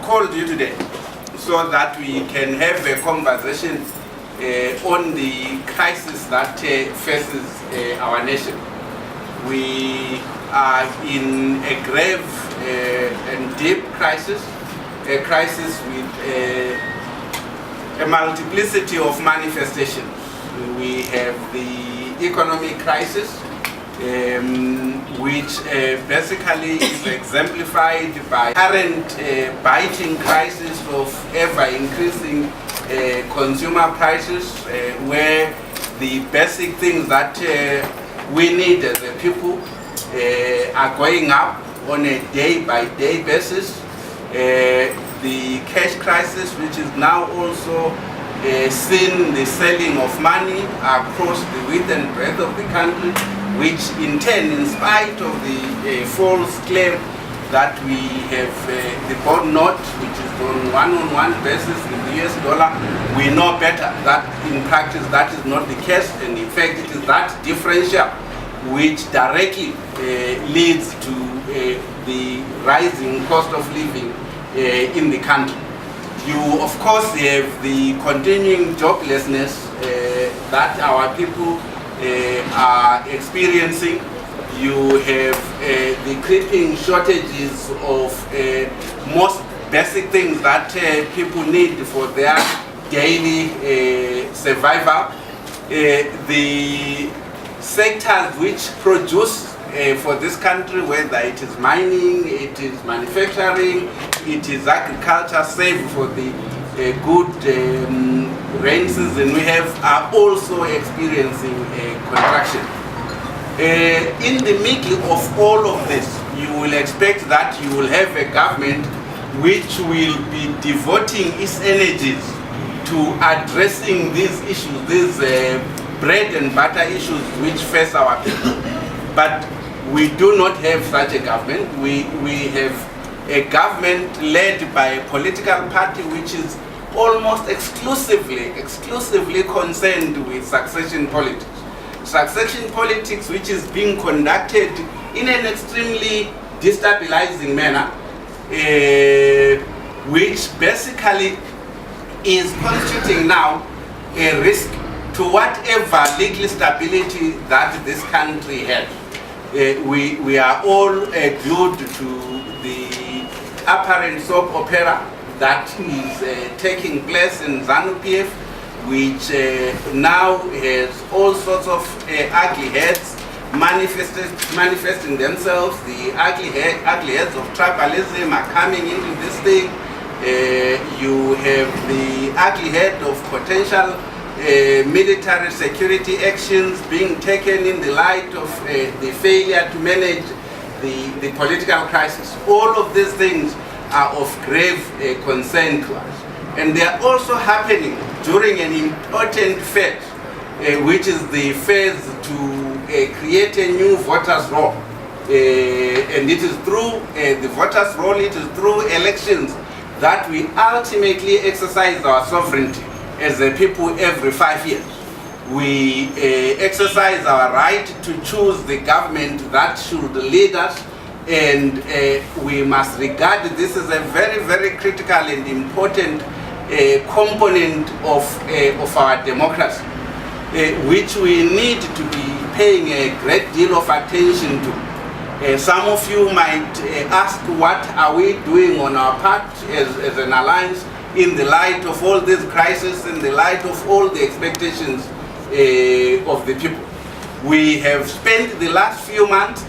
called you today so that we can have a conversation on the crisis that faces our nation. We are in a grave and deep crisis, a crisis with a multiplicity of manifestations. We have the economic crisis, which basically is exemplified by current biting crisis of ever-increasing consumer prices, where the basic things that we need as a people are going up on a day-by-day basis. The cash crisis, which is now also seeing the selling of money across the width and breadth of the country, which in turn, in spite of the false claim that we have the bond note, which is on one-on-one basis in the US dollar, we know better that in practice that is not the case, and in fact it is that differential which directly leads to the rising cost of living in the country. You of course have the continuing joblessness that our people are experiencing. You have the creeping shortages of most basic things that people need for their daily survival. The sectors which produce for this country, whether it is mining, it is manufacturing, it is agriculture, save for the good rain season we have, are also experiencing a contraction. In the middle of all of this, you will expect that you will have a government which will be devoting its energies to addressing these issues, these bread and butter issues which face our people. But we do not have such a government. We have a government led by a political party which is almost exclusively concerned with succession politics. Succession politics which is being conducted in an extremely destabilizing manner, which basically is constituting now a risk to whatever legal stability that this country has. We are all glued to the apparent soap opera that is taking place in ZANU-PF, which now has all sorts of ugly heads manifesting themselves. The ugly heads of tribalism are coming into this thing. You have the ugly head of potential military security actions being taken in the light of the failure to manage the political crisis. All of these things are of grave concern to us. And they are also happening during an important phase, which is the phase to create a new voters' roll. And it is through the voters' roll, it is through elections that we ultimately exercise our sovereignty as a people every 5 years. We exercise our right to choose the government that should lead us, and we must regard this as a very, very critical and important component of our democracy, which we need to be paying a great deal of attention to. Some of you might ask, what are we doing on our part as an alliance in the light of all this crisis, in the light of all the expectations of the people? We have spent the last few months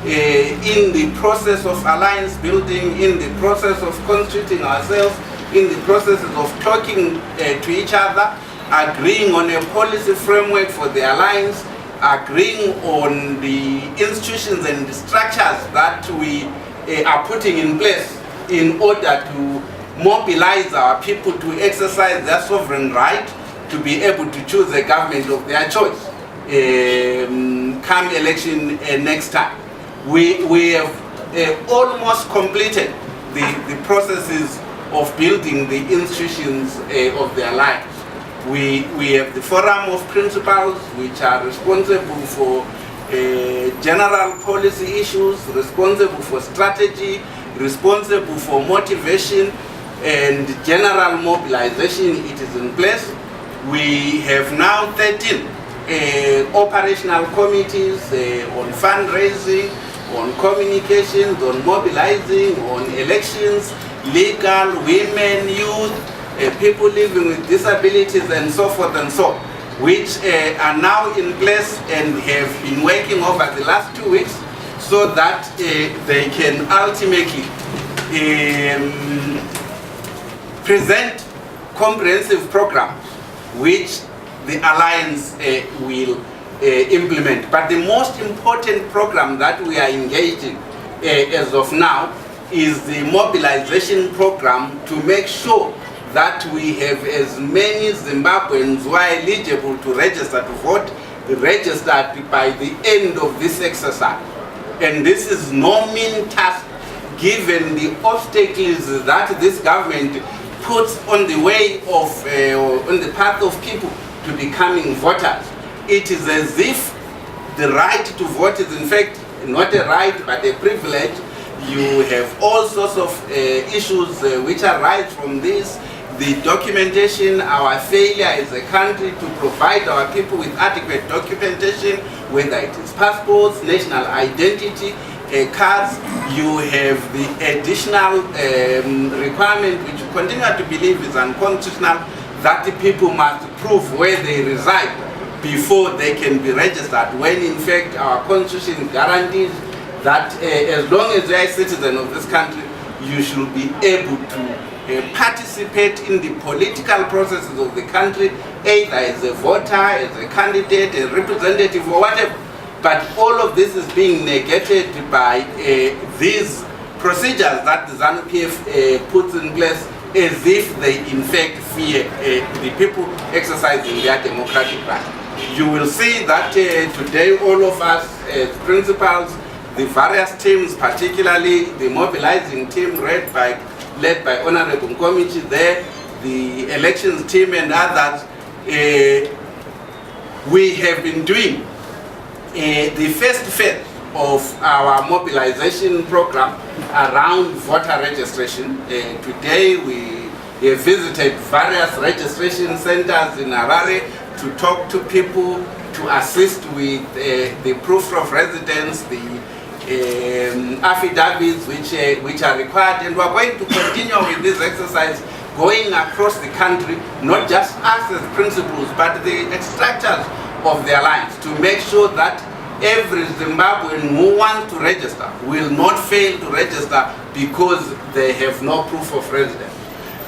in the process of alliance building, in the process of constituting ourselves, in the processes of talking to each other, agreeing on a policy framework for the alliance, agreeing on the institutions and the structures that we are putting in place in order to mobilize our people to exercise their sovereign right to be able to choose a government of their choice come election next time. We have almost completed the processes of building the institutions of the alliance. We have the forum of principals which are responsible for general policy issues, responsible for strategy, responsible for motivation, and general mobilization, it is in place. We have now 13 operational committees on fundraising, on communications, on mobilizing, on elections, legal, women, youth, people living with disabilities, and so forth and so on, which are now in place and have been working over the last 2 weeks, so that they can ultimately present comprehensive programs which the Alliance will implement. But the most important program that we are engaging as of now is the mobilization program to make sure that we have as many Zimbabweans who are eligible to register to vote registered by the end of this exercise. And this is no mean task given the obstacles that this government puts on the way of, on the path of people to becoming voters. It is as if the right to vote is in fact not a right but a privilege. You have all sorts of issues which arise from this. The documentation, our failure as a country to provide our people with adequate documentation, whether it is passports, national identity, cards. You have the additional requirement which you continue to believe is unconstitutional, that the people must prove where they reside before they can be registered, when in fact our constitution guarantees that as long as you are a citizen of this country, you should be able to participate in the political processes of the country, either as a voter, as a candidate, a representative, or whatever. But all of this is being negated by these procedures that the ZANU-PF puts in place, as if they in fact fear the people exercising their democratic right. You will see that today all of us as principals, the various teams, particularly the mobilizing team led by Honorable Nkomichi there, the elections team and others, we have been doing the first phase of our mobilization program around voter registration. Today we have visited various registration centers in Harare to talk to people, to assist with the proof of residence, the affidavits which are required, and we are going to continue with this exercise going across the country, not just us as principals, but the structures of the Alliance, to make sure that every Zimbabwean who wants to register will not fail to register because they have no proof of residence.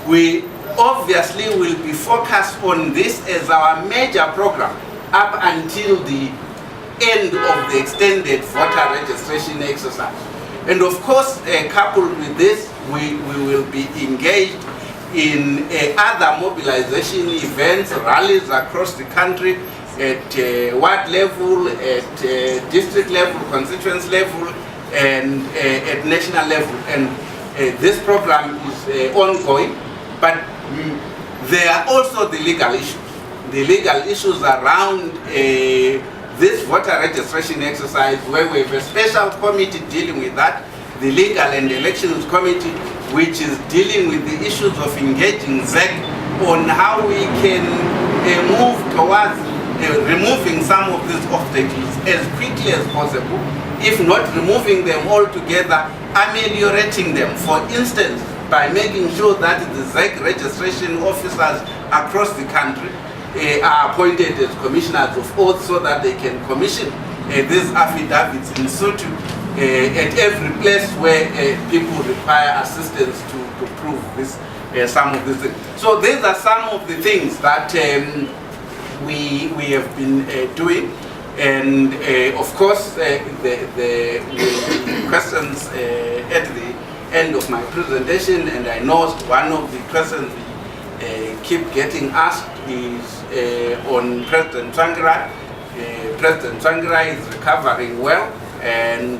We obviously will be focused on this as our major program up until the end of the extended voter registration exercise. And of course, coupled with this, we will be engaged in other mobilization events, rallies across the country, at ward level, at district level, constituency level, and at national level. And this program is ongoing, but there are also the legal issues. The legal issues around this voter registration exercise, where we have a special committee dealing with that, the Legal and Elections Committee, which is dealing with the issues of engaging ZEC on how we can move towards removing some of these obstacles as quickly as possible, if not removing them altogether, ameliorating them. For instance, by making sure that the ZEC registration officers across the country are appointed as commissioners of oath, so that they can commission these affidavits in situ at every place where people require assistance to prove this, some of these things. So these are some of the things that we have been doing, and of course there will be questions at the end of my presentation, and I know one of the questions we keep getting asked is on President Tsvangirai. President Tsvangirai is recovering well, and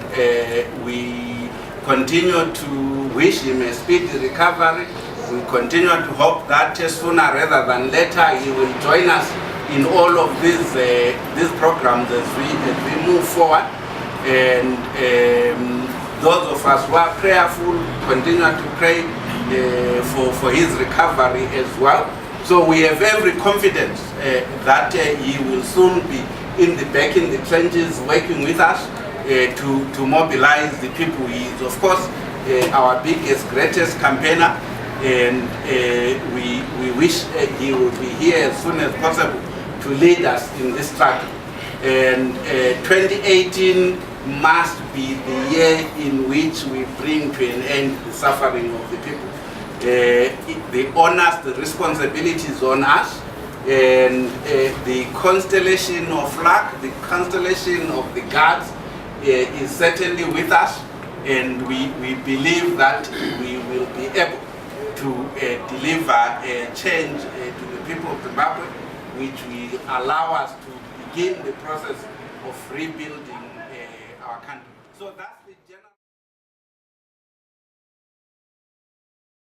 we continue to wish him a speedy recovery. We continue to hope that sooner rather than later he will join us in all of these programs as we move forward. And those of us who are prayerful continue to pray for his recovery as well. So we have every confidence that he will soon be back in the trenches working with us to mobilize the people. He is, of course, our biggest, greatest campaigner, and we wish he will be here as soon as possible to lead us in this struggle. And 2018 must be the year in which we bring to an end the suffering of the people. The onus, the responsibility is on us, and the constellation of luck, the constellation of the gods is certainly with us, and we believe that we will be able to deliver a change to the people of Zimbabwe, which will allow us to begin the process of rebuilding our country. So that's